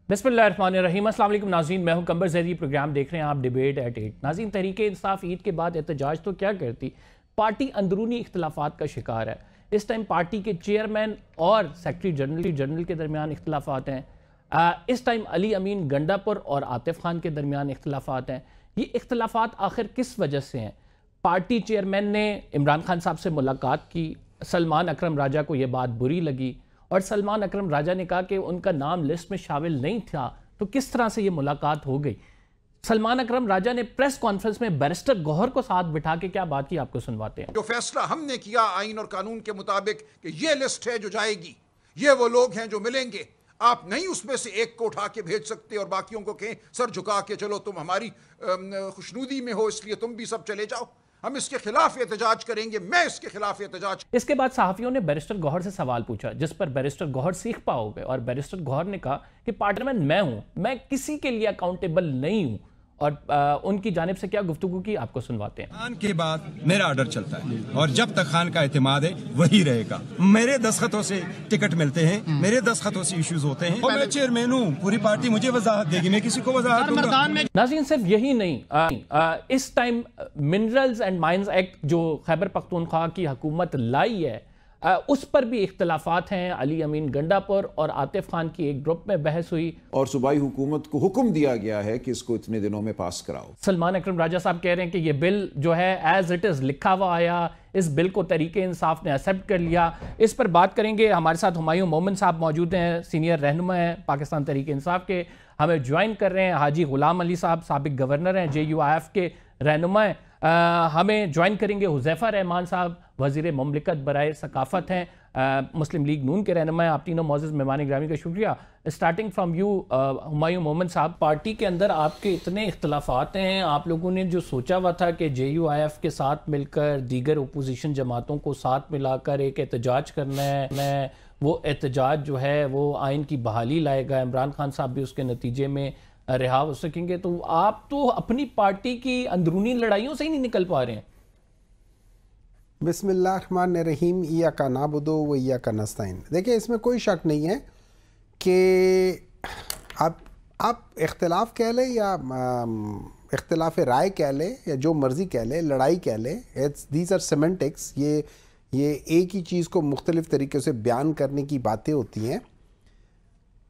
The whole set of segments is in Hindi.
बिस्मिल्लाहिर्रहमानिर्रहीम। अस्सलाम वालेकुम नाज़रीन, मैं हूं कंबर ज़ैदी। प्रोग्राम देख रहे हैं आप डिबेट एट 8। नाज़रीन, तहरीक इंसाफ ईद के बाद एहतजाज तो क्या करती, पार्टी अंदरूनी इख्तलाफात का शिकार है। इस टाइम पार्टी के चेयरमैन और सेक्रेटरी जनरल के दरमियान इख्तलाफात हैं। इस टाइम अली अमीन गंडापुर और आतिफ खान के दरमियान इख्तलाफात हैं। ये इख्तलाफात आखिर किस वजह से हैं? पार्टी चेयरमैन ने इमरान खान साहब से मुलाकात की, सलमान अकरम राजा को यह बात बुरी लगी और सलमान अकरम राजा ने कहा कि उनका नाम लिस्ट में शामिल नहीं था। तो किस तरह से ये मुलाकात हो गई? सलमान अकरम राजा ने प्रेस कॉन्फ्रेंस में बैरिस्टर गौहर को साथ बिठा के क्या बात की, आपको सुनवाते हैं। जो फैसला हमने किया आइन और कानून के मुताबिक कि ये लिस्ट है जो जाएगी, ये वो लोग हैं जो मिलेंगे, आप नहीं उसमें से एक को उठा के भेज सकते और बाकियों को कहें सर झुका के चलो तुम हमारी खुशनुदी में हो इसलिए तुम भी सब चले जाओ। हम इसके खिलाफ एहतजाज करेंगे, मैं इसके खिलाफ एहतजाज। इसके बाद सहाफियों ने बैरिस्टर गौहर से सवाल पूछा, जिस पर बैरिस्टर गौहर सीख पाओगे और बैरिस्टर गौहर ने कहा कि पार्लियामेंट मैं हूं, मैं किसी के लिए अकाउंटेबल नहीं हूं। और उनकी जानिब से क्या गुफ्तगू की, आपको सुनवाते हैं। खान के बाद मेरा ऑर्डर चलता है और जब तक खान का एतमाद है वही रहेगा। मेरे दस्तखतों से टिकट मिलते हैं, मेरे दस्तखतों से इश्यूज होते हैं और मैं चेयरमैन हूँ, पूरी पार्टी मुझे वजाहत देगी, मैं किसी को वजाहत दूंगा। नाज़रीन, सिर्फ यही नहीं, इस time minerals and mines act जो खैबर पख्तूनख्वा की हुकूमत लाई है, उस पर भी इख्तलाफात हैं। अली अमीन गंडापुर और आतिफ खान की एक ग्रुप में बहस हुई और सूबाई हुकूमत को हुक्म दिया गया है कि इसको इतने दिनों में पास कराओ। सलमान अकरम राजा साहब कह रहे हैं कि ये बिल जो है एज इट इज़ लिखा हुआ आया, इस बिल को तहरीक इंसाफ ने एक्सेप्ट कर लिया। इस पर बात करेंगे। हमारे साथ हुमायूं मोमिन साहब मौजूद हैं, सीनियर रहनुमा हैं पाकिस्तान तहरीक इंसाफ के। हमें ज्वाइन कर रहे हैं हाजी गुलाम अली साहब, साबिक गवर्नर हैं, JUIF के रहनुमा हैं। हमें ज्वाइन करेंगे हुज़ैफ़ा रहमान साहब, वज़ीर मुमलिकत बराए सकाफ़त हैं, मुस्लिम लीग नून के रहनुमा हैं। आप तीनों मौजूद मेहमान ग्रामी का शुक्रिया। स्टार्टिंग फ्राम यू हुमायूं मोमिन साहब, पार्टी के अंदर आपके इतने इख्तलाफात हैं, आप लोगों ने जो सोचा हुआ था कि JUIF के साथ मिलकर दीगर अपोजिशन जमातों को साथ मिलाकर एक एहतजाज करना है, वो एहतजाज जो है वो आइन की बहाली लाएगा, इमरान खान साहब भी उसके नतीजे में रिहा हो सकेंगे, तो आप तो अपनी पार्टी की अंदरूनी लड़ाइयों से ही नहीं निकल पा रहे हैं। बिस्मिल्लाहिर्रहमानिर्रहीम, इय्याका नअबुदु व इय्याका नस्तईन। देखिए, इसमें कोई शक नहीं है कि आप इख्तलाफ कह लें या इख्तलाफ राय कह लें या जो मर्ज़ी कह लें, लड़ाई कह लें, दीज आर सेमेंटिक्स। ये एक ही चीज़ को मुख्तलिफ़ तरीक़े से बयान करने की बातें होती हैं,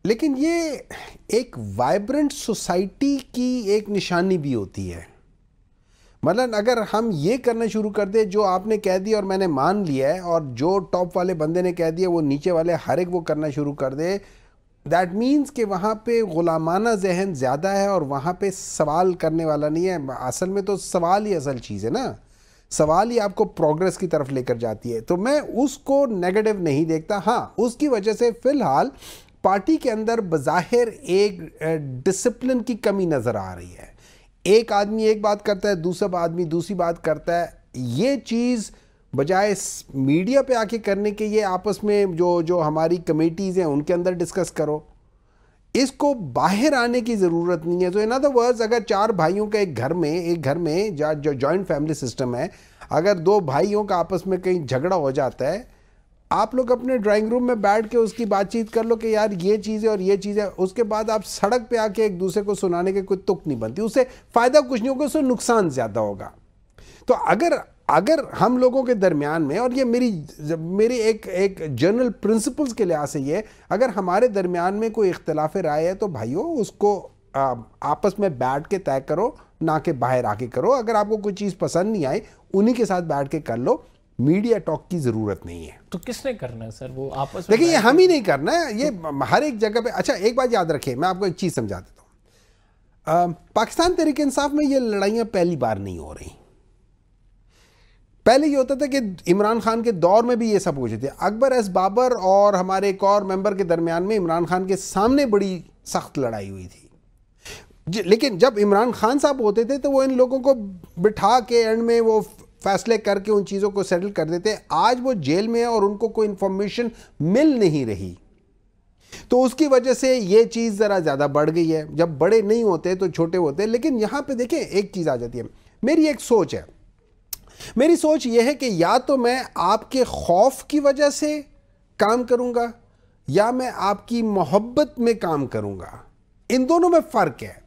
लेकिन ये एक वाइब्रेंट सोसाइटी की एक निशानी भी होती है। मतलब अगर हम ये करना शुरू कर दे, जो आपने कह दिया और मैंने मान लिया है, और जो टॉप वाले बंदे ने कह दिया वो नीचे वाले हर एक वो करना शुरू कर दे, दैट मीन्स कि वहाँ पे गुलामाना जहन ज़्यादा है और वहाँ पे सवाल करने वाला नहीं है। असल में तो सवाल ही असल चीज़ है ना, सवाल ही आपको प्रोग्रेस की तरफ लेकर जाती है। तो मैं उसको नेगेटिव नहीं देखता। हाँ, उसकी वजह से फ़िलहाल पार्टी के अंदर बज़ाहिर एक डिसिप्लिन की कमी नज़र आ रही है। एक आदमी एक बात करता है, दूसरा आदमी दूसरी बात करता है। ये चीज़ बजाय मीडिया पे आके करने के, ये आपस में जो हमारी कमेटीज़ हैं उनके अंदर डिस्कस करो। इसको बाहर आने की ज़रूरत नहीं है। तो इन अदर वर्ड्स, अगर चार भाइयों का एक घर में जो जॉइंट फैमिली सिस्टम है, अगर दो भाइयों का आपस में कहीं झगड़ा हो जाता है, आप लोग अपने ड्राइंग रूम में बैठ के उसकी बातचीत कर लो कि यार ये चीज़ है और ये चीज़ है। उसके बाद आप सड़क पे आके एक दूसरे को सुनाने के कोई तुक नहीं बनती। उससे फ़ायदा कुछ नहीं होगा, उससे नुकसान ज़्यादा होगा। तो अगर हम लोगों के दरमियान में, और ये मेरी एक जनरल प्रिंसिपल्स के लिहाज से ये, अगर हमारे दरमियान में कोई इख्तलाफ राय है तो भाइयों उसको आपस में बैठ के तय करो, ना कि बाहर आके करो। अगर आपको कोई चीज़ पसंद नहीं आई, उन्हीं के साथ बैठ के कर लो। मीडिया टॉक की ज़रूरत नहीं है। तो किसने करना है सर वो आपस में? देखिए, ये हम ही नहीं करना है, ये हर एक जगह पे। अच्छा, एक बात याद रखिए, मैं आपको एक चीज़ समझा देता हूँ। पाकिस्तान तहरीक इंसाफ में ये लड़ाइयाँ पहली बार नहीं हो रही। पहले ये होता था कि इमरान खान के दौर में भी ये सब कुछ थे। अकबर एस बाबर और हमारे एक और मेंबर के दरमियान में इमरान खान के सामने बड़ी सख्त लड़ाई हुई थी। लेकिन जब इमरान खान साहब होते थे तो वो इन लोगों को बिठा के एंड में वो फैसले करके उन चीज़ों को सेटल कर देते। आज वो जेल में है और उनको कोई इंफॉर्मेशन मिल नहीं रही, तो उसकी वजह से ये चीज़ ज़रा ज़्यादा बढ़ गई है। जब बड़े नहीं होते तो छोटे होते। लेकिन यहाँ पे देखें, एक चीज़ आ जाती है। मेरी एक सोच है, मेरी सोच ये है कि या तो मैं आपके खौफ की वजह से काम करूँगा या मैं आपकी मोहब्बत में काम करूँगा। इन दोनों में फ़र्क है।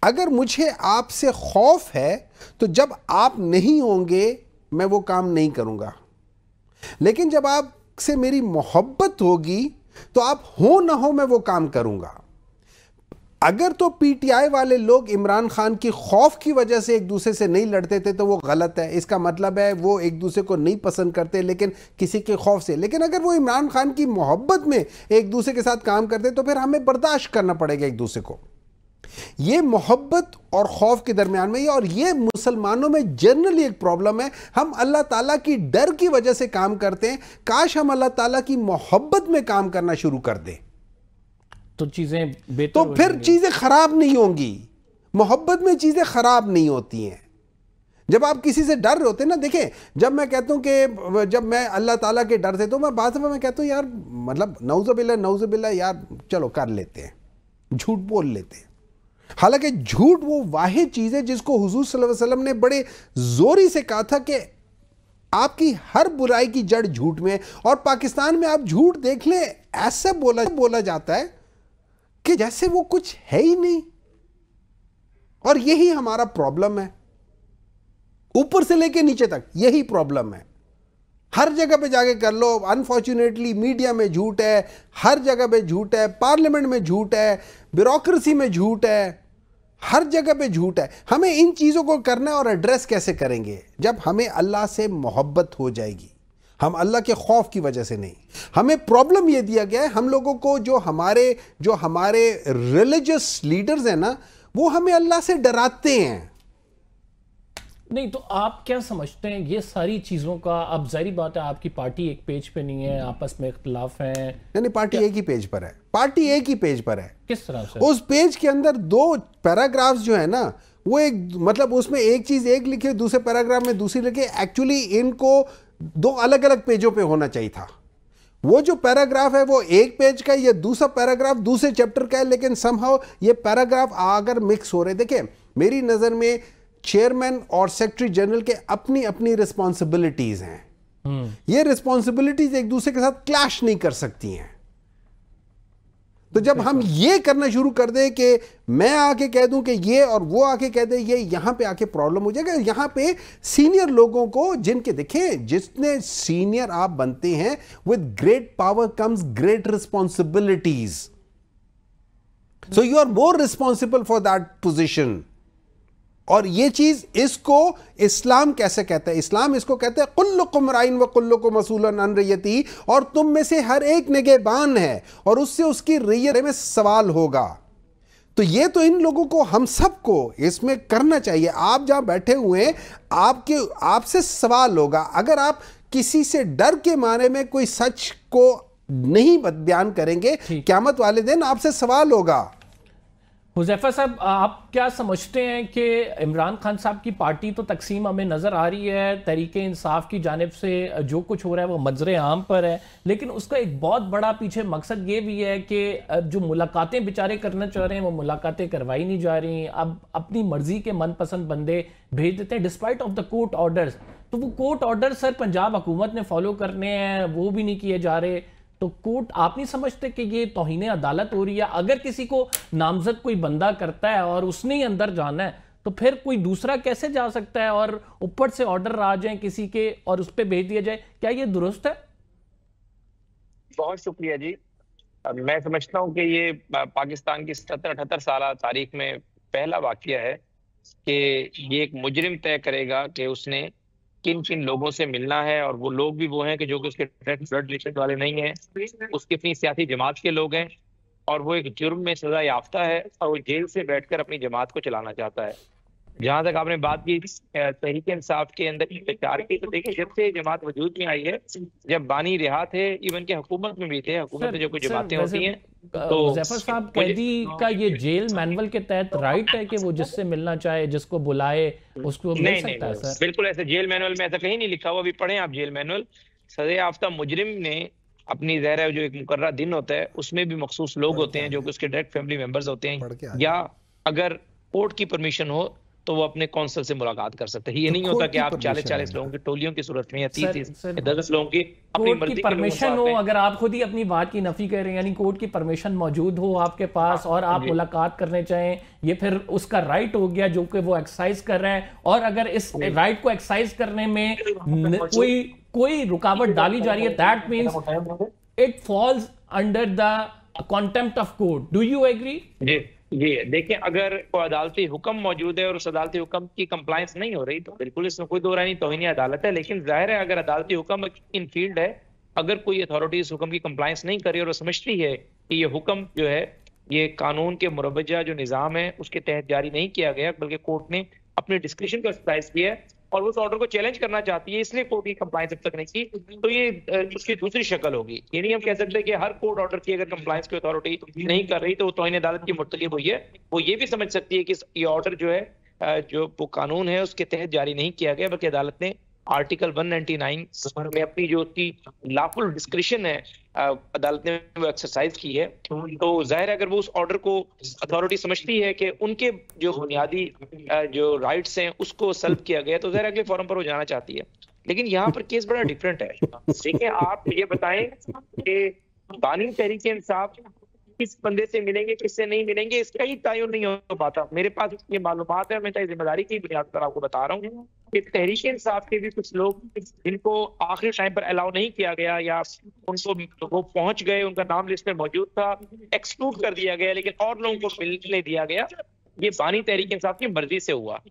अगर मुझे आपसे खौफ है तो जब आप नहीं होंगे मैं वो काम नहीं करूँगा, लेकिन जब आपसे मेरी मोहब्बत होगी तो आप हो ना हो मैं वो काम करूँगा। अगर तो पीटीआई वाले लोग इमरान खान की खौफ की वजह से एक दूसरे से नहीं लड़ते थे तो वो गलत है। इसका मतलब है वो एक दूसरे को नहीं पसंद करते लेकिन किसी के खौफ से। लेकिन अगर वो इमरान खान की मोहब्बत में एक दूसरे के साथ काम करते तो फिर हमें बर्दाश्त करना पड़ेगा एक दूसरे को। ये मोहब्बत और खौफ के दरमियान में, और ये मुसलमानों में जनरली एक प्रॉब्लम है। हम अल्लाह ताला की डर की वजह से काम करते हैं। काश हम अल्लाह ताला की मोहब्बत में काम करना शुरू कर दें तो चीजें बेहतर तो फिर चीजें खराब नहीं होंगी। मोहब्बत में चीजें खराब नहीं होती हैं। जब आप किसी से डर रहे होते हैं ना, देखें जब मैं कहता हूं कि जब मैं अल्लाह ताला के डर से, तो मैं बाद में मैं कहता हूं यार मतलब नौजुबिल्लाह यार चलो कर लेते हैं, झूठ बोल लेते हैं। हालांकि झूठ वो वाहिद चीज है जिसको हुजूर सल्लल्लाहु अलैहि वसल्लम ने बड़े जोरी से कहा था कि आपकी हर बुराई की जड़ झूठ में। और पाकिस्तान में आप झूठ देख लें, ऐसा बोला जाता है कि जैसे वो कुछ है ही नहीं। और यही हमारा प्रॉब्लम है, ऊपर से लेके नीचे तक यही प्रॉब्लम है। हर जगह पे जाके कर लो, अनफॉर्चुनेटली मीडिया में झूठ है, हर जगह पे झूठ है, पार्लियामेंट में झूठ है, ब्यूरोक्रेसी में झूठ है, हर जगह पे झूठ है। हमें इन चीज़ों को करना है और एड्रेस कैसे करेंगे? जब हमें अल्लाह से मोहब्बत हो जाएगी। हम अल्लाह के खौफ की वजह से नहीं। हमें प्रॉब्लम यह दिया गया है हम लोगों को, जो हमारे रिलीजियस लीडर्स हैं ना, वो हमें अल्लाह से डराते हैं। नहीं तो आप क्या समझते हैं ये सारी चीजों का? अब जाहिर बात है आपकी पार्टी एक पेज पे नहीं है, आपस में इख्तिलाफ है। नहीं, पार्टी एक ही पेज पर है। पार्टी एक ही पेज पर है। किस तरह से? उस पेज के अंदर 2 पैराग्राफ्स जो है ना, वो एक मतलब उसमें एक चीज एक लिखे, दूसरे पैराग्राफ में दूसरी लिखे। एक्चुअली इनको 2 अलग अलग पेजों पे होना चाहिए था। वो जो पैराग्राफ है वो एक पेज का, ये दूसरा पैराग्राफ दूसरे चैप्टर का है, लेकिन समहाउ ये पैराग्राफ अगर मिक्स हो रहे। देखिए मेरी नजर में चेयरमैन और सेक्रेटरी जनरल के अपनी अपनी रिस्पॉन्सिबिलिटीज हैं। ये रिस्पॉन्सिबिलिटीज एक दूसरे के साथ क्लैश नहीं कर सकती हैं। तो जब हम ये करना शुरू कर दें कि मैं आके कह दूं कि ये और वो आके कह दे ये, यहां पे आके प्रॉब्लम हो जाएगा। यहां पे सीनियर लोगों को, जिनके देखें जितने सीनियर आप बनते हैं, with great power comes great responsibilities, so you are more responsible for that position. और ये चीज, इसको इस्लाम कैसे कहता है? इस्लाम इसको कहता है कुल्लुकुम राइन व कुल्लुकुम मसूलन अन रयती, और तुम में से हर एक निगहबान है और उससे उसकी रैयत में सवाल होगा। तो ये तो इन लोगों को, हम सबको इसमें करना चाहिए। आप जहां बैठे हुए हैं, आपसे सवाल होगा। अगर आप किसी से डर के मारे में कोई सच को नहीं बयान करेंगे, क़यामत वाले दिन आपसे सवाल होगा। हुज़ैफा साहब, आप क्या समझते हैं कि इमरान खान साहब की पार्टी तो तकसीम हमें नज़र आ रही है, तहरीके इंसाफ की जानिब से जो कुछ हो रहा है वो मंजर आम पर है, लेकिन उसका एक बहुत बड़ा पीछे मकसद ये भी है कि जो मुलाकातें बेचारे करना चाह रहे हैं वो मुलाकातें करवाई नहीं जा रही। अब अपनी मर्जी के मनपसंद बंदे भेज देते हैं despite of the court orders. तो वो कोर्ट ऑर्डर सर पंजाब हुकूमत ने फॉलो करने हैं, वो भी नहीं किए जा रहे। तो कोर्ट, आप नहीं समझते कि ये तौहीन अदालत हो रही है? अगर किसी को नामजद कोई बंदा करता है और उसने ही अंदर जाना है, तो फिर कोई दूसरा कैसे जा सकता है? और ऊपर से ऑर्डर आ जाए किसी के और उस पर भेज दिया जाए, क्या ये दुरुस्त है? बहुत शुक्रिया जी। मैं समझता हूं कि ये पाकिस्तान की 70-78 साल तारीख में पहला वाकया है कि ये एक मुजरिम तय करेगा कि उसने किन किन लोगों से मिलना है, और वो लोग भी वो हैं कि जो कि उसके डायरेक्ट ब्लड रिलेशन वाले नहीं हैं, उसकी अपनी सियासी जमात के लोग हैं, और वो एक जुर्म में सजा याफ्ता है और वो जेल से बैठकर अपनी जमात को चलाना चाहता है। जहां तक आपने बात की तहरीक इंसाफ के अंदर इंतजार की, तो देखिए जब से जमात वजूद में आई है, जब बानी रिहा थे, इवन के हुकूमत में भी थे, हुकूमत में जो कुछ जमातें होती हैं, तो ज़फ़र साहब, कैदी का ये जेल मैनुअल के तहत राइट है कि वो जिससे मिलना चाहे, जिसको बुलाए, उसको मिल सकता है? सर बिल्कुल ऐसे जेल मैनुअल में ऐसा कहीं नहीं लिखा हुआ। अभी पढ़ें आप जेल मैनुअल। सजा याफ्ता मुजरिम ने अपनी ज़हरा जो एक मुकर्रर दिन होता है, उसमें भी मखसूस लोग होते हैं जो कि उसके डायरेक्ट फैमिली मेंबर्स होते हैं, या अगर कोर्ट की परमिशन हो तो वो अपने कौंसल से मुलाकात कर सकते हैं। ये नहीं होता कि आप 40-40 लोगों की टोलियों की सूरत में या 30-30 या 10 लोगों की अपनी कोर्ट की मर्जी परमिशन हो, अगर आप खुद ही अपनी बात की नफी कर रहे हैं, यानी कोर्ट की परमिशन मौजूद हो आपके पास और आप मुलाकात करने चाहें, ये फिर उसका राइट हो गया जो कि वो एक्सरसाइज कर रहे हैं। और अगर इस राइट को एक्सरसाइज करने में कोई रुकावट डाली जा रही है, that means it falls under the contempt of court. Do you agree? जी देखिए, अगर कोई अदालती हुक्म मौजूद है और उस अदालती हुक्म की कंप्लायंस नहीं हो रही तो बिल्कुल इसमें कोई दो राय नहीं, तौहीन अदालत है। लेकिन जाहिर है अगर अदालती हुक्म इन फील्ड है, अगर कोई अथॉरिटी इस हुक्म की कंप्लायंस नहीं कर रही और वो समझती है कि ये हुक्म जो है ये कानून के मुरवजा जो निज़ाम है उसके तहत जारी नहीं किया गया, बल्कि कोर्ट ने अपने डिस्क्रिप्शन को एक्सरसाइज किया है और उस ऑर्डर को चैलेंज करना चाहती है, इसलिए कोर्ट की कंप्लायंस अब तक नहीं की, तो ये उसकी दूसरी शक्ल होगी। ये नहीं हम कह सकते कि हर कोर्ट ऑर्डर की अगर कंप्लायंस की अथॉरिटी नहीं कर रही तो वो तौहीन अदालत की मुर्तकिब हुई है। वो ये भी समझ सकती है कि ये ऑर्डर जो है जो वो कानून है उसके तहत जारी नहीं किया गया, बल्कि अदालत ने आर्टिकल 199 में अपनी जो उसकी लॉफुल डिस्क्रिशन है अदालत ने वो एक्सरसाइज की है। तो जाहिर है अगर वो उस ऑर्डर को अथॉरिटी समझती है कि उनके जो बुनियादी जो राइट्स हैं उसको सल्व किया गया, तो जाहिर है अगले फॉरम पर वो जाना चाहती है। लेकिन यहाँ पर केस बड़ा डिफरेंट है। देखिए, आप ये बताएं कि बानी तहरीक इंसाफ किस बंदे से मिलेंगे, किससे नहीं मिलेंगे, इसका ही तयन नहीं हो पाता। मेरे पास ये मालूमात है, मैं जिम्मेदारी की बुनियाद पर आपको बता रहा हूँ कि तहरीक इंसाफ के भी कुछ लोग जिनको आखिरी टाइम पर अलाउ नहीं किया गया या उनको वो पहुंच गए, उनका नाम लिस्ट में मौजूद था, एक्सक्लूड कर दिया गया, लेकिन और लोगों को मिलने दिया गया। ये बानी तहरीक इंसाफ की मर्जी से हुआ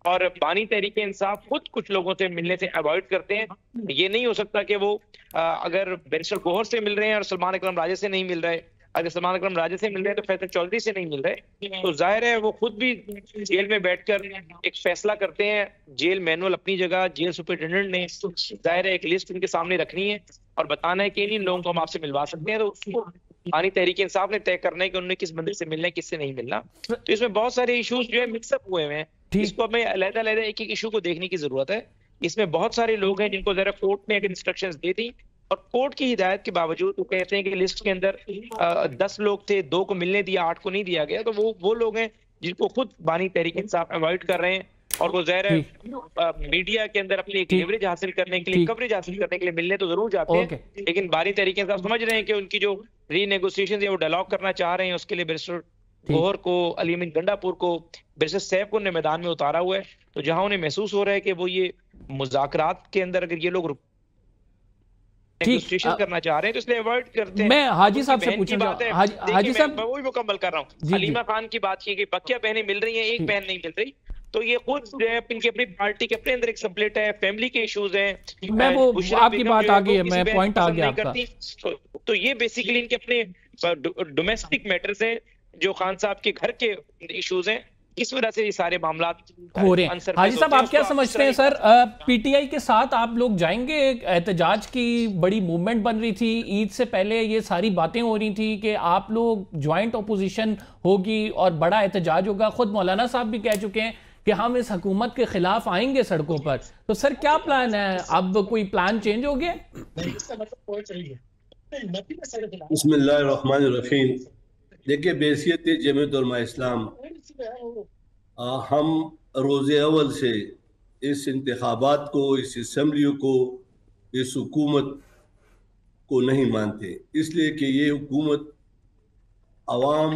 और बानी तहरीक इंसाफ खुद कुछ लोगों से मिलने से अवॉइड करते हैं। ये नहीं हो सकता कि वो अगर बैरिस्टर गौहर से मिल रहे हैं और सलमान अकरम राजा से नहीं मिल रहे, अगर सलमान अकरम राजा से मिल रहे हैं तो फैसल चौधरी से नहीं मिल रहे, तो जाहिर है वो खुद भी जेल में बैठकर एक फैसला करते हैं। जेल मैनुअल अपनी जगह, जेल सुपरिटेंडेंट ने जाहिर है एक लिस्ट उनके सामने रखनी है और बताना है कि इन लोगों को हम आपसे मिलवा सकते हैं, तो उसको बानी तहरीक इंसाफ ने तय करना है कि उन्होंने किस बंदे से मिलना है, किससे नहीं मिलना। तो इसमें बहुत सारे इशूज जो है मिक्सअप हुए हैं, इसको हमें अलग-अलग एक एक इशू को देखने की जरूरत है। इसमें बहुत सारे लोग हैं जिनको जरा कोर्ट ने अगर इंस्ट्रक्शंस दे दी और कोर्ट की हिदायत के बावजूद वो कहते हैं कि लिस्ट के अंदर 10 लोग थे, 2 को मिलने दिया, 8 को नहीं दिया गया, तो वो लोग हैं जिनको खुद बानी तहरीक इंसाफ अवॉइड कर रहे हैं और वो ज़ाहिर है मीडिया के अंदर अपनी एक लेवरेज हासिल करने के लिए, कवरेज हासिल करने के लिए मिलने तो जरूर जाते हैं, लेकिन बानी तहरीक इंसाफ समझ रहे हैं कि उनकी जो रीनेगोशिएशन या वो डायलॉग करना चाह रहे हैं उसके लिए बैरिस्टर गौहर को, अली अमीन गंडापुर को, बैरिस्टर सैफ को उन्हें मैदान में उतारा हुआ है। तो जहां उन्हें महसूस हो रहा है कि वो ये मुज़ाकरात के अंदर अगर ये लोग नेगोशिएशन करना चाह रहे हैं तो इसलिए अवॉइड करते हैं। मैं हाजी साहब से पूछना हाजी साहब मैं वही मुकम्मल कर रहा हूँ। हलीमा खान की बात की गई, बकिया बहनें मिल रही हैं, एक बहन नहीं मिल रही, तो ये खुद जो है इनकी अपनी पार्टी के अपने अंदर एक स्प्लिट है, फैमिली के इश्यूज हैं। मैं वो आपकी बात आ गई है, मैं पॉइंट आ गया आपका। तो ये बेसिकली इनके अपने डोमेस्टिक मैटर्स हैं जो खान साहब के घर के इश्यूज हैं, इस वजह से ये सारे मामला हो रहे हैं। हाजी साहब, आप क्या समझते हैं सर, पीटीआई के साथ आप लोग जाएंगे? एहतजाज की बड़ी मूवमेंट बन रही थी, ईद से पहले ये सारी बातें हो रही थी कि आप लोग ज्वाइंट ओपोजिशन होगी और बड़ा एहतजाज होगा। खुद मौलाना साहब भी कह चुके हैं कि हम इस हुकूमत के खिलाफ आएंगे सड़कों पर। तो सर क्या प्लान है? अब कोई प्लान चेंज हो गया? बिस्मिल्लाहिर्रहमानिर्रहीम। देखिए, बेसियत जमीयत उलमा इस्लाम हम रोज़े अव्वल से इस इंतखाबात को, इस असम्बलियों को, इस हुकूमत को नहीं मानते, इसलिए कि ये हुकूमत अवाम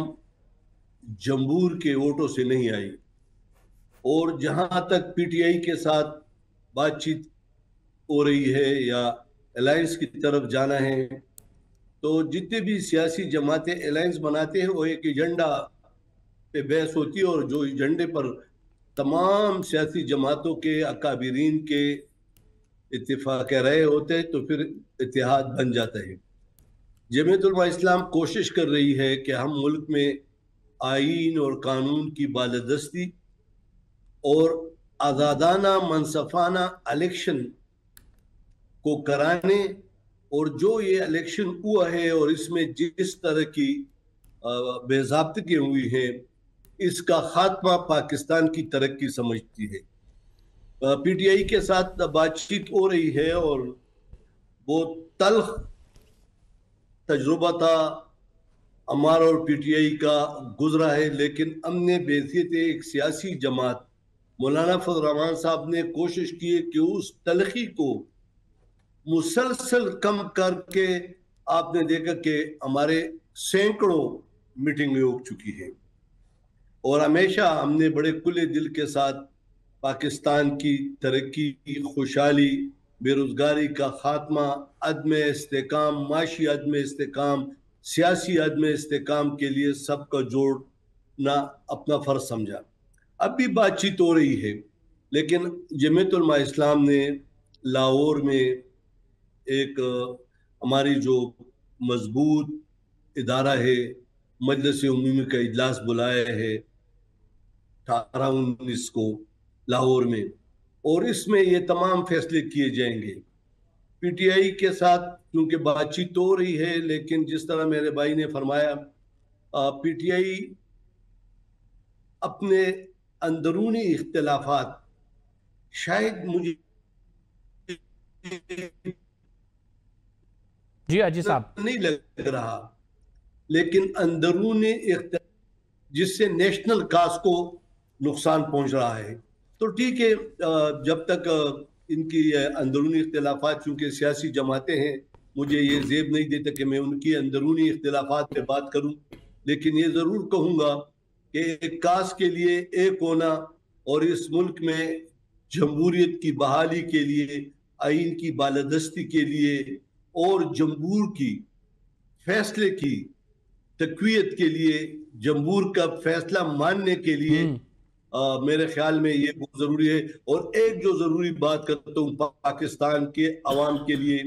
जमहूर के वोटों से नहीं आई। और जहाँ तक पीटीआई के साथ बातचीत हो रही है या अलायंस की तरफ जाना है, तो जितने भी सियासी जमातें अलायंस बनाते हैं वो एक एजेंडा पे बहस होती है और जो एजेंडे पर तमाम सियासी जमातों के अकाबिरीन के इत्तेफाक राय होते हैं तो फिर इत्तेहाद बन जाता है। जमीयत उलमा इस्लाम कोशिश कर रही है कि हम मुल्क में आईन और कानून की बालादस्ती और आज़ादाना मनसफाना इलेक्शन को कराने, और जो ये इलेक्शन हुआ है और इसमें जिस तरह की बेज़ाब्तगी हुई है, इसका खात्मा पाकिस्तान की तरक्की समझती है। पीटीआई के साथ बातचीत हो रही है और वो तल्ख तजुर्बा था हमारा और पीटीआई का गुजरा है, लेकिन हमने बेसियत एक सियासी जमात मौलाना फजल रहमान साहब ने कोशिश की कि उस तलखी को मुसलसल कम करके आपने देखा कि हमारे सैकड़ों मीटिंगें हो चुकी है और हमेशा हमने बड़े खुले दिल के साथ पाकिस्तान की तरक्की, खुशहाली, बेरोजगारी का खात्मा, अदम इस्तेकाम, माशी अदम इस्तेकाम, सियासी अदम इस्तेकाम के लिए सबका जोड़ना अपना फर्ज समझा। अब भी बातचीत हो रही है, लेकिन जमीयत उलमा इस्लाम ने लाहौर में एक हमारी जो मजबूत इदारा है मजलिस उम्मी का इजलास बुलाया है 18-19 को लाहौर में, और इसमें ये तमाम फैसले किए जाएंगे। पीटीआई के साथ क्योंकि बातचीत तो हो रही है, लेकिन जिस तरह मेरे भाई ने फरमाया, पीटीआई अपने अंदरूनी इख्तिलाफात शायद मुझे जी अजी साहब नहीं लग रहा, लेकिन अंदरूनी जिससे नेशनल काज को नुकसान पहुंच रहा है, तो ठीक है, जब तक इनकी अंदरूनी इख्तिलाफात, चूंकि सियासी जमातें हैं, मुझे ये जेब नहीं देता कि मैं उनकी अंदरूनी इख्तिलाफात पे बात करूं, लेकिन ये जरूर कहूंगा कि एक काज के लिए एक होना और इस मुल्क में जमहूरियत की बहाली के लिए, आइन की बालादस्ती के लिए और जमहूर की फैसले की तक़वियत के लिए, जमहूर का फैसला मानने के लिए मेरे ख्याल में ये बहुत जरूरी है। और एक जो जरूरी बात करता हूँ पाकिस्तान के अवाम के लिए,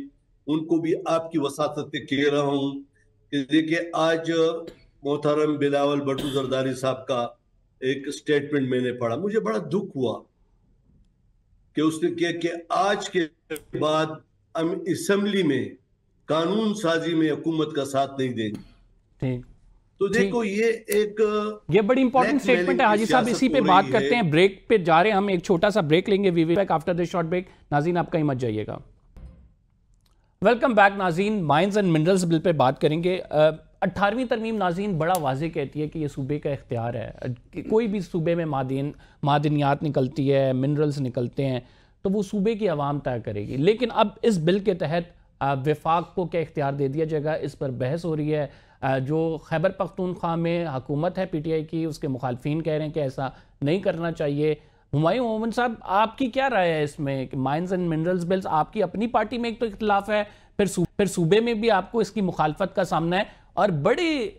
उनको भी आपकी वसात से कह रहा हूँ कि देखिए, आज मोहतरम बिलावल भुट्टो जरदारी साहब का एक स्टेटमेंट मैंने पढ़ा, मुझे बड़ा दुख हुआ कि उसने कहा कि आज के बाद हम असेंबली में कानून साजी में हुकूमत का साथ नहीं देंगे। ठीक, तो देखो ये बड़ी इंपॉर्टेंट स्टेटमेंट है हाजी साहब। इसी पे बात करते हैं, ब्रेक पे जा रहे हैं हम, एक छोटा सा ब्रेक लेंगे। We will back after this short break. नाज़रीन आप कहीं मत जाइएगा। वेलकम बैक नाज़रीन। माइंस एंड मिनरल्स बिल पे बात करेंगे। 18वीं तरमीम नाज़रीन बड़ा वाज़ेह कहती है कि ये सूबे का इख्तियार है, कि कोई भी सूबे में मादनियात निकलती है, मिनरल्स निकलते हैं, तो वो सूबे की आवाम तय करेगी। लेकिन अब इस बिल के तहत वफाक को क्या इख्तियार दे दिया जाएगा, इस पर बहस हो रही है। जो खैबर पख्तूनख्वा में हुकूमत है पीटीआई की, उसके मुखालफिन कह रहे हैं कि ऐसा नहीं करना चाहिए। हुमायूं मोमिन साहब, आपकी क्या राय है इसमें? माइंस एंड मिनरल्स बिल्स, आपकी अपनी पार्टी में एक तो इख्तिलाफ है, फिर सूबे में भी आपको इसकी मुखालफत का सामना है, और बड़ी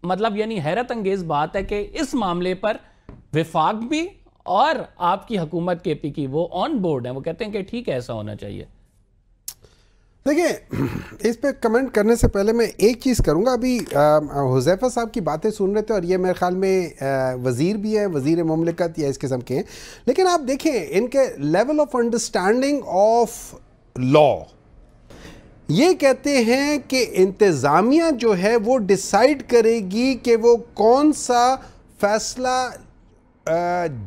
मतलब यानी हैरत अंगेज बात है कि इस मामले पर वफाक भी और आपकी हुकूमत केपी की वो ऑन बोर्ड है, वो कहते हैं कि ठीक है ऐसा होना चाहिए। देखिए, इस पे कमेंट करने से पहले मैं एक चीज़ करूंगा। अभी हुज़ैफा साहब की बातें सुन रहे थे, और ये मेरे ख्याल में वज़ीर भी है, वज़ीर मुमलिकत या इस किस्म के हैं, लेकिन आप देखें इनके level of understanding of law. ये कहते हैं कि इंतज़ामिया जो है वो डिसाइड करेगी कि वो कौन सा फैसला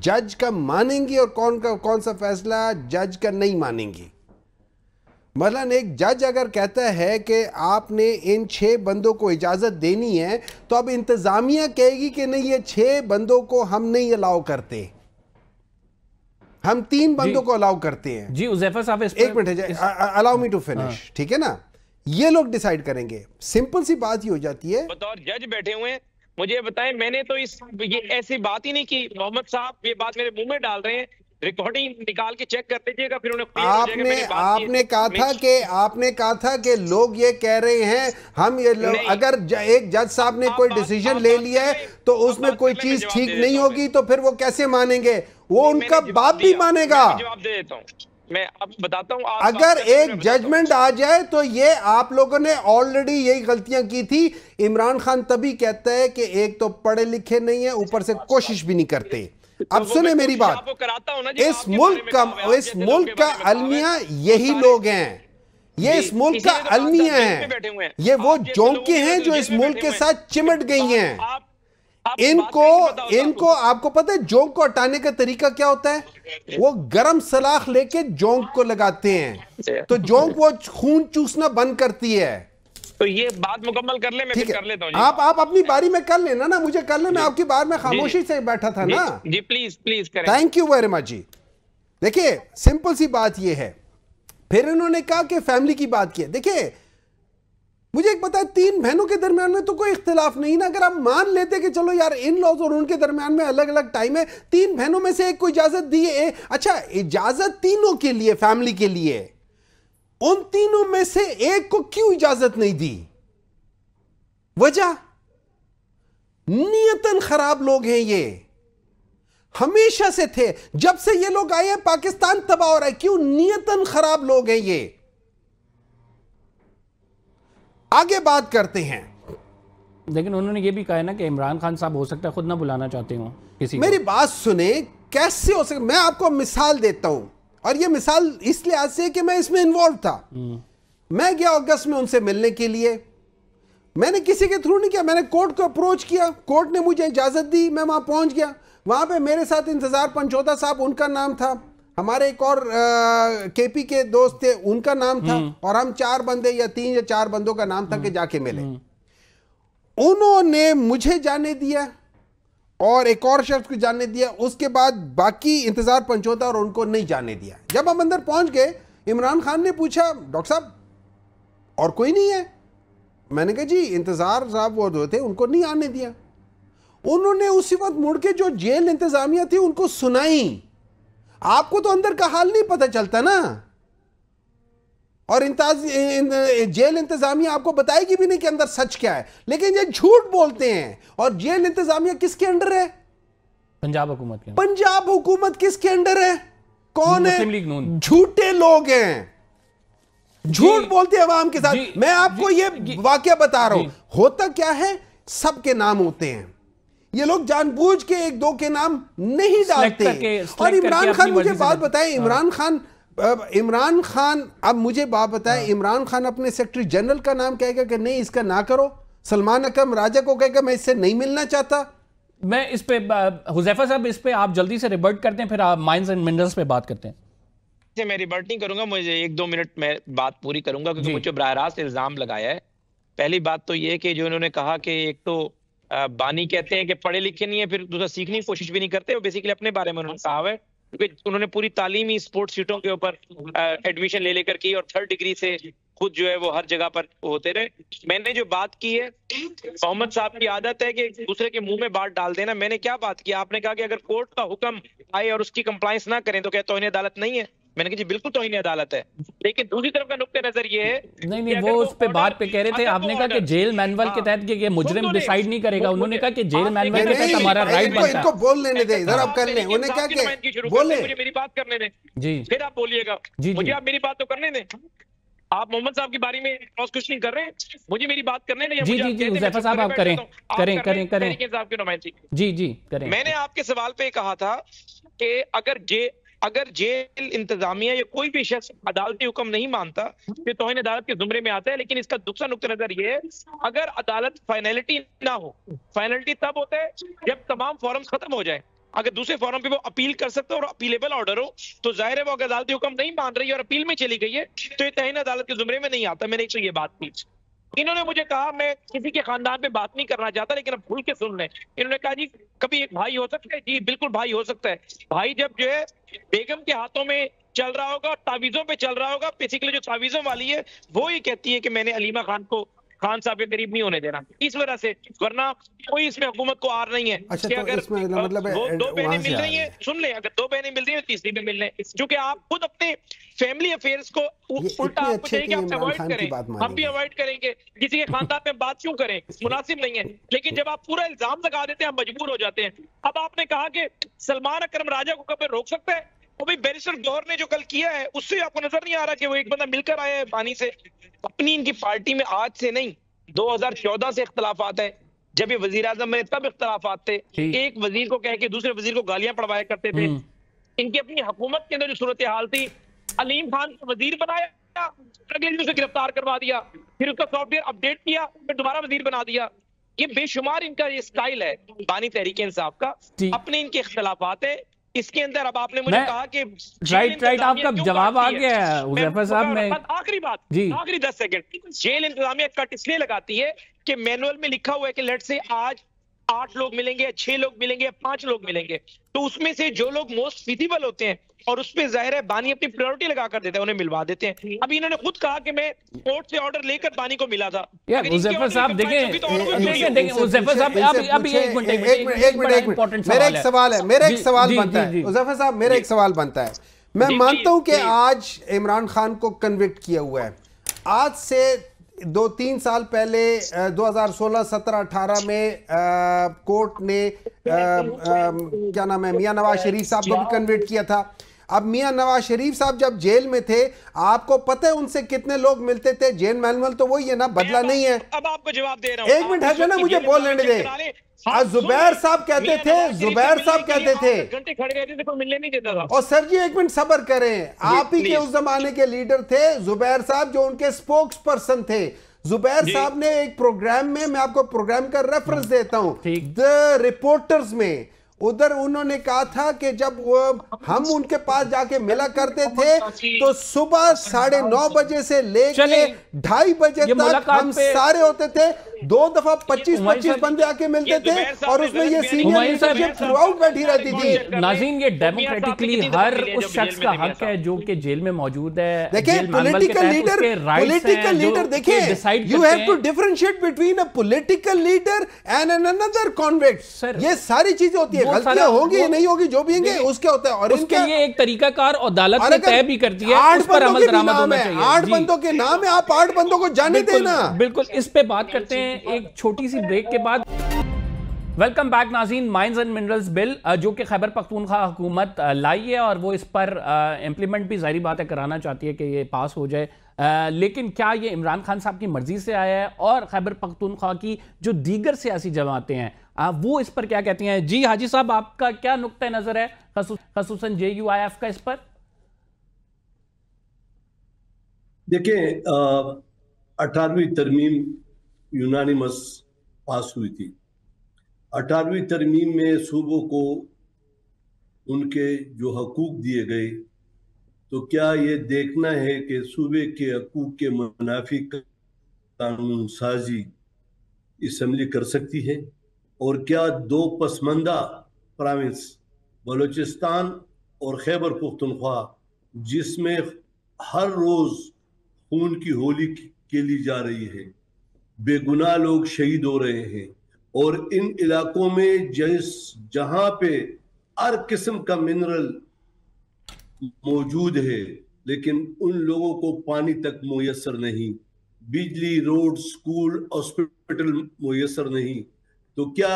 जज का मानेंगी और कौन सा फैसला जज का नहीं मानेंगी। मसलन एक जज अगर कहता है कि आपने इन 6 बंदों को इजाज़त देनी है, तो अब इंतज़ामिया कहेगी कि नहीं, ये 6 बंदों को हम नहीं अलाउ करते, हम 3 बंदों को अलाउ करते हैं। जी हुज़ैफा साहब, एक minute, allow me to finish, ठीक है ना? ये लोग डिसाइड करेंगे। सिंपल सी बात ही हो जाती है। बतौर जज बैठे हुए हैं, मुझे बताएं, मैंने तो ये ऐसी बात ही नहीं की। मोहम्मद साहब ये बात मेरे मुंह में डाल रहे हैं, रिकॉर्डिंग निकाल के चेक कर लीजिएगा, फिर उन्हें आपने कहा था कि लोग ये कह रहे हैं हम ये लोग, अगर एक जज साहब ने कोई डिसीजन ले लिया है तो उसमें कोई चीज ठीक नहीं होगी, तो फिर वो कैसे मानेंगे? वो उनका बाप भी मानेगा। जवाब दे देता हूँ, मैं अब बताता हूँ। अगर एक जजमेंट आ जाए तो ये आप लोगों ने ऑलरेडी यही गलतियां की थी। इमरान खान तभी कहता है कि एक तो पढ़े लिखे नहीं है, ऊपर से कोशिश भी नहीं करते। अब सुने मेरी बात, इस मुल्क का अलमिया यही लोग हैं, ये इस मुल्क का अलमिया है, ये वो जोंके हैं जो इस मुल्क के साथ चिमट गई हैं। इनको आपको पता है जोंक को हटाने का तरीका क्या होता है? वो गरम सलाख लेके जोंक को लगाते हैं, तो जोंक वो खून चूसना बंद करती है। तो ये बात मुकम्मल कर ले, मैं फिर कर लेता हूँ। आप अपनी बारी में कर लेना ना, मुझे कर ले, मैं आपकी बार में खामोशी से बैठा था ना। जी प्लीज प्लीज करें। थैंक यू वेरी मच जी। देखिए सिंपल सी बात ये है, फिर इन्होंने कहा कि फैमिली की बात की। देखिए मुझे एक पता है, 3 बहनों के दरमियान में तो कोई इख्तिलाफ नहीं ना। अगर आप मान लेते कि चलो यार इन लॉज और उनके दरमियान में अलग अलग टाइम है, 3 बहनों में से एक को इजाजत दी है, अच्छा इजाजत तीनों के लिए, फैमिली के लिए, उन तीनों में से एक को क्यों इजाजत नहीं दी? वजह नियतन खराब लोग हैं ये, हमेशा से थे। जब से ये लोग आए हैं पाकिस्तान तबाह हो रहा है। क्यों? नियतन खराब लोग हैं ये। आगे बात करते हैं। लेकिन उन्होंने ये भी कहा है ना कि इमरान खान साहब हो सकता है खुद ना बुलाना चाहते हो किसी को। मेरी बात सुने, कैसे हो सकता? मैं आपको मिसाल देता हूं, और ये मिसाल इस लिहाज से कि मैं इसमें इन्वॉल्व था। मैं गया अगस्त में उनसे मिलने के लिए, मैंने किसी के थ्रू नहीं किया, मैंने कोर्ट को अप्रोच किया, कोर्ट ने मुझे इजाजत दी, मैं वहां पहुंच गया। वहां पे मेरे साथ इंतजार पंचोता साहब, उनका नाम था, हमारे एक और केपी के दोस्त थे, उनका नाम था, और हम 4 बंदे या 3 या 4 बंदों का नाम था कि जाके मिले। उन्होंने मुझे जाने दिया और एक और शख्स को जाने दिया, उसके बाद बाकी इंतजार पंचोता और उनको नहीं जाने दिया। जब हम अंदर पहुंच गए, इमरान खान ने पूछा डॉक्टर साहब और कोई नहीं है? मैंने कहा जी इंतजार साहब वो जो थे उनको नहीं आने दिया। उन्होंने उसी वक्त मुड़ के जो जेल इंतजामिया थी उनको सुनाई। आपको तो अंदर का हाल नहीं पता चलता ना, और जेल इंतजामिया आपको बताएगी भी नहीं कि अंदर सच क्या है, लेकिन ये झूठ बोलते हैं। और जेल इंतजामिया किसके अंडर है? पंजाब हुकूमत के। पंजाब हुकूमत किसके अंडर है? कौन है? मुस्लिम लीग नून। झूठे लोग हैं, झूठ बोलते हैं अवाम के साथ। मैं आपको ये वाकया बता रहा हूं। होता क्या है, सबके नाम होते हैं, ये लोग जानबूझ के 1-2 के नाम नहीं डालते। और इमरान खान, मुझे बात बताएं, इमरान खान अब मुझे बात बताएं, इमरान खान अपने सेक्रेटरी जनरल का नाम कहेगा कि नहीं इसका ना करो? सलमान अकरम राजा को कहेगा मैं इससे नहीं मिलना चाहता? मैं इस पे हुजैफा साहब, इस पे आप जल्दी से रिवर्ट करते हैं, फिर आप माइंस एंड मिनरल्स पे बात करते हैं। मैं रिवर्ट नहीं करूंगा, मुझे 1-2 मिनट में बात पूरी करूंगा, क्योंकि मुझे बराह रास्त इल्जाम लगाया है। पहली बात तो ये कि जो इन्होंने कहा कि एक तो बानी कहते हैं कि पढ़े लिखे नहीं है, फिर दूसरा सीखने की कोशिश भी नहीं करते। वो बेसिकली अपने बारे में उन्होंने कहा है, क्योंकि उन्होंने पूरी तालीमी स्पोर्ट्स सीटों के ऊपर एडमिशन ले लेकर की, और 3rd डिग्री से खुद जो है वो हर जगह पर होते रहे। मैंने जो बात की है, मोहम्मद साहब की आदत है कि दूसरे के मुंह में बात डाल देना। मैंने क्या बात की? आपने कहा कि अगर कोर्ट का हुक्म आए और उसकी कंप्लायंस ना करें तो क्या तौहीन अदालत नहीं है? मैंने कहा जी बिल्कुल तौहीन अदालत है। लेकिन दूसरी तरफ का नुक्ते नजर ये है, नहीं वो उस पे बात पे कह रहे थे, आपने कहा कि जेल मैनुअल के तहत कि मुजरिम डिसाइड नहीं करेगा। उन्होंने कहा कि जेल मैनुअल के तहत हमारा राइट बनता है। इनको बोल लेने दे, इधर आप कर लें। उन्हें क्या कि बोले, मुझे मेरी बात करने दें जी, फिर आप बोलिएगा। मुझे आप मेरी बात तो करने दें। आप मोहम्मद साहब की बारी में क्रॉस क्वेश्चनिंग कर रहे हैं, मुझे मेरी बात करने दें। जी जी जी हुजैफा साहब आप करें करें करें करें साहब की नुमाइंदगी। जी जी करें। मैंने आपके सवाल पे कहा था कि अगर जेल इंतजामिया या कोई भी शख्स अदालती हुक्म नहीं मानता कि तौहीन अदालत के जुमरे में आता है। लेकिन इसका दूसरा नुक्ता नजर ये है, अगर अदालत फाइनलिटी ना हो, फाइनलिटी तब होता है जब तमाम फॉर्म्स खत्म हो जाए। अगर दूसरे फॉरम पे वो अपील कर सकते हो और अपीलेबल ऑर्डर हो, तो जाहिर है वो अगर अदालती हुक्म नहीं मान रही है और अपील में चली गई है तो ये तौहीन अदालत के जुमरे में नहीं आता। मैंने एक तो ये बात की। इन्होंने मुझे कहा मैं किसी के खानदान पे बात नहीं करना चाहता, लेकिन अब भूल के सुन लें। इन्होंने कहा जी कभी एक भाई हो सकता है। जी बिल्कुल भाई हो सकता है। भाई जब जो है बेगम के हाथों में चल रहा होगा, तावीजों पे चल रहा होगा, बेसिकली जो तावीजों वाली है वो ही कहती है कि मैंने अलीमा खान को खान साहब के करीब नहीं होने देना, इस वजह से, वरना कोई इसमें हुकूमत को आर नहीं है। अच्छा, कि तो अगर इसमें मतलब वो 2 बहनें मिल रही हैं, सुन ले, अगर 2 बहनें मिल रही हैं तीसरी में मिल रहे, क्योंकि आप खुद अपने फैमिली अफेयर्स को उल्टा आपको चाहिए कि आप अवॉइड करें। हम भी अवॉइड करेंगे, किसी के खानदान में बात क्यों करें, मुनासिब नहीं है। लेकिन जब आप पूरा इल्जाम लगा देते हैं हम मजबूर हो जाते हैं। अब आपने कहा कि सलमान अकरम राजा को कभी रोक सकता है, वो भी बैरिस्टर गौहर ने जो कल किया है उससे आपको नजर नहीं आ रहा कि वो एक बंदा मिलकर आया है पानी से। अपनी इनकी पार्टी में आज से नहीं 2014 से इख्तलाफात है। जब ये वजीर आजम में तब इख्तलाफात थे, एक वजीर को कह के दूसरे वजीर को गालियां पड़वाया करते थे। इनकी अपनी हुकूमत के अंदर जो सूरत हाल थी, अलीम खान को वजीर बनाया, अगले दिन उसे गिरफ्तार करवा दिया, फिर उसका सॉफ्टवेयर अपडेट किया, फिर दोबारा वजीर बना दिया। ये बेशुमार इनका ये स्टाइल है बानी तहरीक इंसाफ का। अपने इनके इख्तलाफात है, इसके अंदर अब आपने मुझे कहा कि राइट आपका जवाब आ गया है हुज़ैफा साहब। मैं आखिरी बात जी, आखिरी 10 सेकंड, जेल इंतजामिया कट इसलिए लगाती है कि मैनुअल में लिखा हुआ है कि लेट से आज 8 लोग मिलेंगे, 6 लोग मिलेंगे, 5 लोग मिलेंगे, तो उसमें से जो लोग मोस्ट फिजिबल होते हैं और उस पे जाहिर है बानी अपनी प्रायोरिटी लगा कर देते हैं, उन्हें मिलवा देते हैं। अभी इन्होंने खुद कहा कि मैं कोर्ट से ऑर्डर लेकर बानी को मिला था। यार हुज़ैफा साहब देखें हुज़ैफा साहब अभी एक मिनट मेरा एक सवाल है, मेरा एक सवाल बनता है हुज़ैफा साहब, मेरा एक सवाल बनता है। मैं मानता हूं कि आज इमरान खान को कन्विक्ट किया हुआ है, आज से 2-3 साल पहले 2016, 17, 18 में कोर्ट ने क्या नाम है मियां नवाज शरीफ साहब को भी कन्विक्ट किया था। अब मियां नवाज शरीफ साहब जब जेल में थे, आपको पता है उनसे कितने लोग मिलते थे? जेल मैनुअल तो वही है ना, बदला नहीं है। अब आपको जवाब दे रहा हूं, एक मिनट है ना, मुझे बोल लेने दे। जुबैर साहब कहते थे, जुबैर साहब कहते थे घंटे खड़े रहते थे, कोई मिलने नहीं देता था। और सर जी एक मिनट सब्र करें, आप ही के उस जमाने के लीडर थे जुबैर साहब, जो उनके स्पोक्स पर्सन थे। जुबैर साहब ने एक प्रोग्राम में, मैं आपको प्रोग्राम का रेफरेंस देता हूं, द रिपोर्टर्स में, उधर उन्होंने कहा था कि जब वो हम उनके पास जाके मिला करते थे तो सुबह 9:30 बजे से लेकर 2:30 बजे तक हम सारे होते थे। 2 दफा 25-25 बंदे आके मिलते थे और उसमें ये सीनियर लीडरशिप थ्रूआउट बैठी रहती थी। नाज़रीन, ये डेमोक्रेटिकली हर उस शख्स का हक है जो कि जेल में मौजूद है। देखिए पॉलिटिकल लीडर देखिए, you have to differentiate between a political leader and another convict. ये सारी चीजें होती है, गलतियां होंगी नहीं होगी जो भी होंगे उसके होता है, और उसके लिए एक तरीकाकार अदालत ने तय भी कर दिया है, उस पर अमल दरामद होना चाहिए। 8 बंदों के नाम है, आप 8 बंदों को जाने देना। बिल्कुल, इस पे बात करते हैं एक छोटी सी ब्रेक के बाद। वेलकम बैक नाज़रीन। माइंस एंड मिनरल्स बिल जो कि खैबर पख्तूनख्वा हुकूमत लाई है और वो इस पर इम्प्लीमेंट भी जाहिर बात है कराना चाहती है कि ये पास हो जाए, लेकिन क्या ये इमरान खान साहब की मर्जी से आया है और खैबर पख्तूनख्वा की जो दीगर सियासी जमातें हैं वो इस पर क्या कहती हैं? जी हाजी साहब, आपका क्या नुक्ता नजर है खसूसन JUIF का इस पर? देखिए 18वीं तरमीम यूनानिमस पास हुई थी। 18वीं तरमीम में सूबों को उनके जो हकूक दिए गए, तो क्या ये देखना है कि सूबे के हकूक के मुनाफिक कानून साजी असम्बली कर सकती है? और क्या 2 पसमंदा प्रोविंस बलूचिस्तान और खैबर पख्तूनख्वा, जिसमें हर रोज खून की होली खेली जा रही है, बेगुनाह लोग शहीद हो रहे हैं, और इन इलाकों में जहां पे हर किस्म का मिनरल मौजूद है, लेकिन उन लोगों को पानी तक मुयसर नहीं, बिजली, रोड, स्कूल, हॉस्पिटल मुयसर नहीं, तो क्या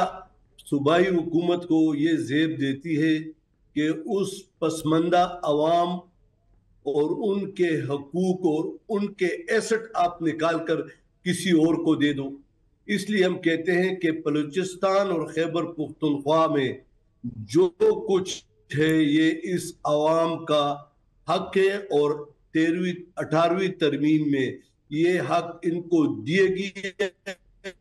सूबाई हुकूमत को ये ज़ेब देती है कि उस पसमंदा अवाम और उनके हकूक और उनके एसेट आप निकाल कर किसी और को दे दो? इसलिए हम कहते हैं कि बलूचिस्तान और खैबर पख्तूनख्वा में जो कुछ है ये इस अवाम का हक है, और 18वीं तरमीम में ये हक इनको दिए गए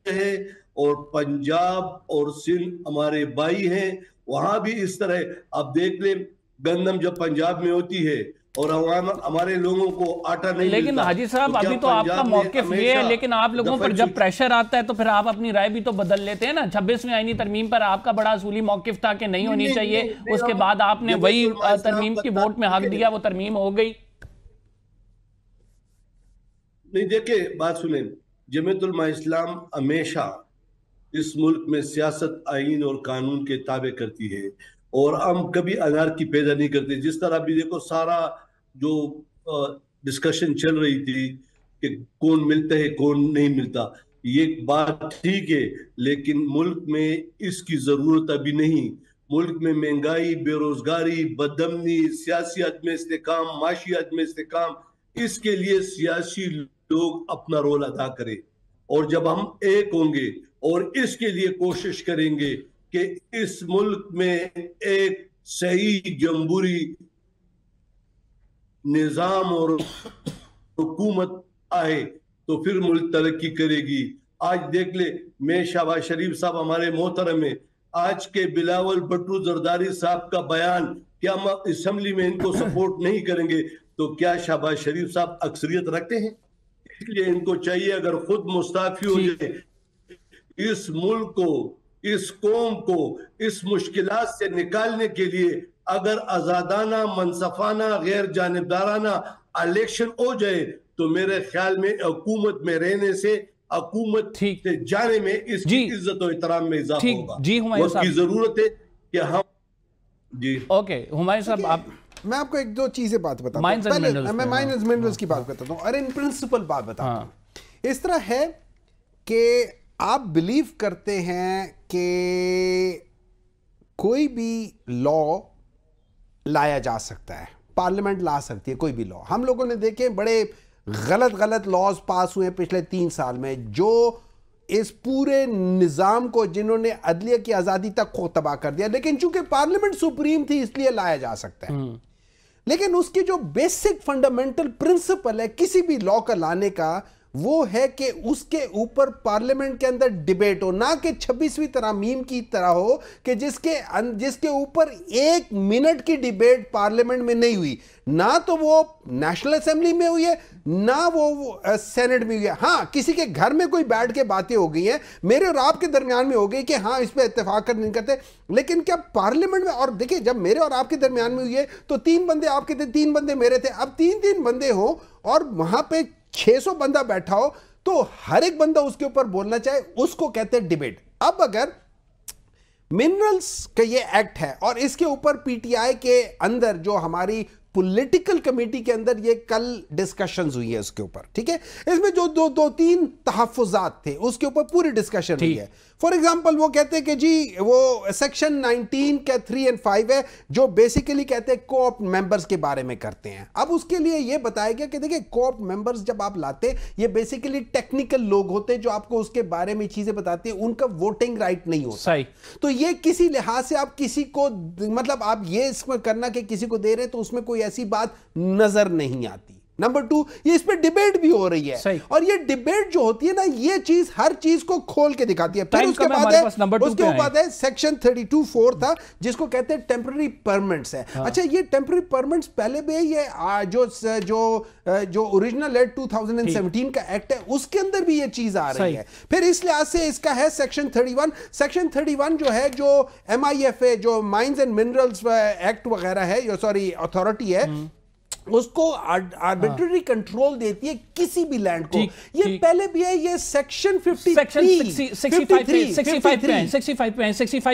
है। और पंजाब और सिंध हमारे भाई हैं, वहां भी इस तरह आप देख लें, गंदम जब पंजाब में होती है और हमारे लोगों को आटा नहीं, लेकिन हाजी साहब अभी तो आपका मौकिफ ये है, लेकिन आप लोगों पर जब प्रेशर आता है तो फिर आप अपनी राय भी तो बदल लेते हैं ना। 26वीं आईनी तरमीम पर आपका बड़ा असूली मौकिफ था कि नहीं होनी चाहिए, उसके बाद आपने वही तरमीम की वोट में हक दिया, वो तरमीम हो गई। नहीं, देखिए बात सुने, जमीयत उलमा इस्लाम हमेशा इस मुल्क में सियासत, आईन और कानून के ताबे करती है, और हम कभी अनारकी पैदा नहीं करते। जिस तरह भी देखो सारा जो डिस्कशन चल रही थी कि कौन मिलता है कौन नहीं मिलता, ये बात ठीक है, लेकिन मुल्क में इसकी जरूरत अभी नहीं। मुल्क में महंगाई, बेरोजगारी, बदअमनी, सियासी अदम इस्तेकाम, माशी अदम इस्तेकाम, इसके लिए सियासी लोग अपना रोल अदा करें, और जब हम एक होंगे और इसके लिए कोशिश करेंगे कि इस मुल्क में एक सही जमहूरी निजाम और हुकूमत आए तो फिर मुल्क तरक्की करेगी। आज देख ले, मैं शहबाज शरीफ साहब हमारे मोहतरम में, आज के बिलावल भुट्टो जरदारी साहब का बयान क्या हम असेंबली में इनको सपोर्ट नहीं करेंगे, तो क्या शहबाज शरीफ साहब अक्सरियत रखते हैं? इसलिए इनको चाहिए अगर खुद मुस्ताफी हो जाए, इस मुल्क को, इस कौम को इस मुश्किलात से निकालने के लिए अगर आजादाना, मनसफाना, गैर जानिबदाराना इलेक्शन हो जाए तो मेरे ख्याल में हुकूमत में रहने से, हुकूमत से जाने में इसकी इज्जत और एहतराम में इजाफा होगा। जी हुमायूं साहब, की जरूरत है कि हम जी ओके हुमायूं साहब, आप मैं आपको एक दो चीजें बात बताता हूं। पहले मैं माइनस मिनरल्स की बात करता हूं और इन प्रिंसिपल बात बताता हूं। इस तरह है कि आप बिलीव करते हैं कि कोई भी लॉ लाया जा सकता है, पार्लियामेंट ला सकती है कोई भी लॉ। हम लोगों ने देखे बड़े गलत लॉज पास हुए पिछले 3 साल में, जो इस पूरे निजाम को, जिन्होंने अदलिया की आजादी तक को तबाह कर दिया। लेकिन चूंकि पार्लियामेंट सुप्रीम थी इसलिए लाया जा सकता है। लेकिन उसकी जो बेसिक फंडामेंटल प्रिंसिपल है किसी भी लॉ का लाने का, वो है कि उसके ऊपर पार्लियामेंट के अंदर डिबेट हो, ना कि 26वीं तरमीम की तरह हो कि जिसके ऊपर 1 मिनट की डिबेट पार्लियामेंट में नहीं हुई। ना तो वो नेशनल असेंबली में हुई है, ना वो सेनेट में हुई है। हाँ, किसी के घर में कोई बैठ के बातें हो गई हैं, मेरे और आपके दरमियान में हो गई कि हाँ इस पर इत्तेफाक कर नहीं करते। लेकिन क्या पार्लियामेंट में, और देखिए जब मेरे और आपके दरमियान में हुई है तो 3 बंदे आपके थे, 3 बंदे मेरे थे। अब 3-3 बंदे हो और वहां पे 600 बंदा बैठा हो तो हर एक बंदा उसके ऊपर बोलना चाहे, उसको कहते हैं डिबेट। अब अगर मिनरल्स का ये एक्ट है और इसके ऊपर पीटीआई के अंदर जो हमारी पॉलिटिकल कमेटी के अंदर ये कल डिस्कशंस हुई है उसके ऊपर, ठीक है, इसमें जो 2-3 तहफ्फुजात थे उसके ऊपर पूरी डिस्कशन हुई है। फॉर एग्जांपल वो कहते हैं कि जी वो सेक्शन 19 का 3 और 5 है जो बेसिकली कहते हैं कोऑप मेंबर्स के बारे में करते हैं। अब उसके लिए ये बताया गया कि देखिए कोऑप मेंबर्स जब आप लाते हैं ये बेसिकली टेक्निकल लोग होते हैं जो आपको उसके बारे में चीजें बताते हैं, उनका वोटिंग राइट नहीं होता। सही। तो ये किसी लिहाज से आप किसी को, मतलब आप ये इसमें करना कि किसी को दे रहे तो उसमें कोई ऐसी बात नजर नहीं आती। नंबर 2, ये इस पे डिबेट भी हो रही है और ये डिबेट जो होती है ना, ये चीज हर चीज को खोल के दिखाती है। फिर उसके बाद है सेक्शन 32(4) था जिसको कहते हैं टेम्पररी परमिट्स है। अच्छा, ये टेम्पररी परमिट्स पहले भी ये जो ओरिजिनल है 2017 का एक्ट है उसके अंदर भी ये चीज आ रही है। फिर इस लिहाज से इसका है सेक्शन 31। सेक्शन 31 जो है, जो MIFA जो माइंस एंड मिनरल्स एक्ट वगैरह है, सॉरी अथॉरिटी है, उसको आर्बिट्ररी कंट्रोल देती है किसी भी लैंड को। ये पहले भी है, ये सेक्शन 65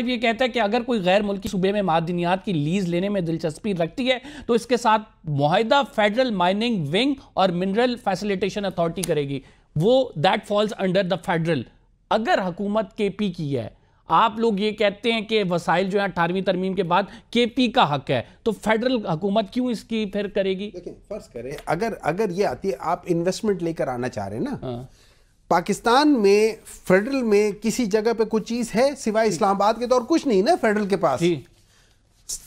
ये कहता है कि अगर कोई गैर मुल्की सूबे में मादनियात की लीज लेने में दिलचस्पी रखती है तो इसके साथ मुआहिदा फेडरल माइनिंग विंग और मिनरल फैसिलिटेशन अथॉरिटी करेगी। वो that false under the federal. अगर हुकूमत KP की है, आप लोग ये कहते हैं कि वसाइल जो है 18वीं तरमीम के बाद KP का हक है, तो फेडरल हुकूमत क्यों इसकी फिर करेगी? देखिए फर्ज करें अगर ये आती है, आप इन्वेस्टमेंट लेकर आना चाह रहे हैं ना, पाकिस्तान में फेडरल में किसी जगह पे कुछ चीज है सिवाय इस्लामाबाद के तो और कुछ नहीं ना फेडरल के पास।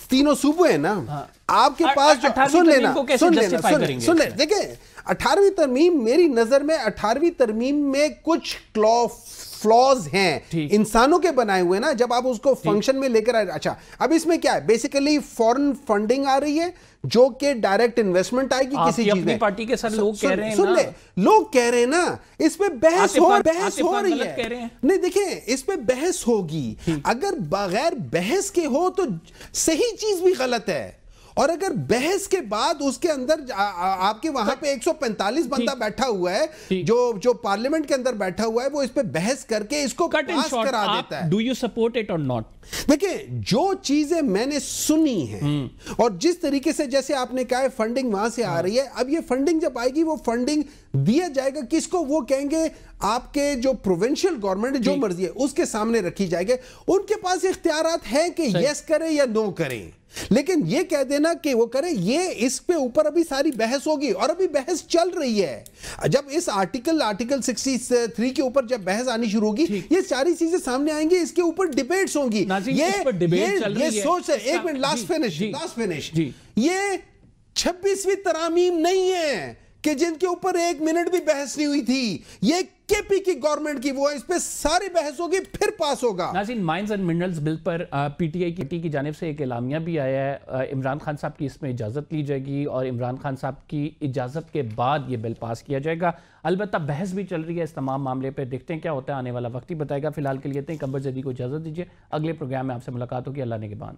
तीनों सूबे हैं ना, आपके पास जो सुन लेना देखिए 18वीं तरमीम, मेरी नजर में 18वीं तरमीम में कुछ फ्लॉज हैं इंसानों के बनाए हुए ना, जब आप उसको फंक्शन में लेकर आए। अच्छा, अब इसमें क्या है, बेसिकली फॉरेन फंडिंग आ रही है जो कि डायरेक्ट इन्वेस्टमेंट आएगी किसी चीज में। पार्टी के सर लोग कह रहे हैं, सुन ले, लोग कह रहे हैं ना, इस पे बहस हो रही है। नहीं देखिए, इस पे बहस होगी। अगर बगैर बहस के हो तो सही चीज भी गलत है, और अगर बहस के बाद उसके अंदर आपके वहां पे 145 बंदा बैठा हुआ है जो पार्लियामेंट के अंदर बैठा हुआ है, वो इस पे बहस करके इसको पास करा देता है। डू यू सपोर्ट इट और नॉट? देखिए, जो चीजें मैंने सुनी हैं और जिस तरीके से, जैसे आपने कहा है फंडिंग वहां से आ रही है, अब ये फंडिंग जब आएगी वो फंडिंग दिया जाएगा किसको? वो कहेंगे आपके जो प्रोविंशियल गवर्नमेंट जो मर्जी है उसके सामने रखी जाएगी। उनके पास इख्तियारात है कि यस करें या नो करें, लेकिन ये कह देना कि वो करें, ये इस पे ऊपर अभी सारी बहस होगी और अभी बहस चल रही है। जब इस आर्टिकल 63 के ऊपर जब बहस आनी शुरू होगी, ये सारी चीजें सामने आएंगी, इसके ऊपर डिबेट्स होंगी। ये सोच है, एक मिनट, लास्ट फिनिश, ये 26वीं तरामीम नहीं है कि जिनके ऊपर 1 मिनट भी बहस नहीं हुई थी। ये बीकेपी की गवर्नमेंट की वो है, इस पे सारी बहस होगी, फिर पास होगा। नाज़रीन, माइंस एंड मिनरल्स बिल पर पीटीआई की जानिब से एक एलामिया भी आया है। इमरान खान साहब की इसमें इजाज़त ली जाएगी और इमरान खान साहब की इजाज़त के बाद ये बिल पास किया जाएगा। अलबत्ता बहस भी चल रही है इस तमाम मामले पर, देखते हैं क्या होता है, आने वाला वक्त ही बताएगा। फिलहाल के लिए कंबर जदी को इजाज़त दीजिए, अगले प्रोग्राम में आपसे मुलाकात होगी। अल्लाह ने के बाद।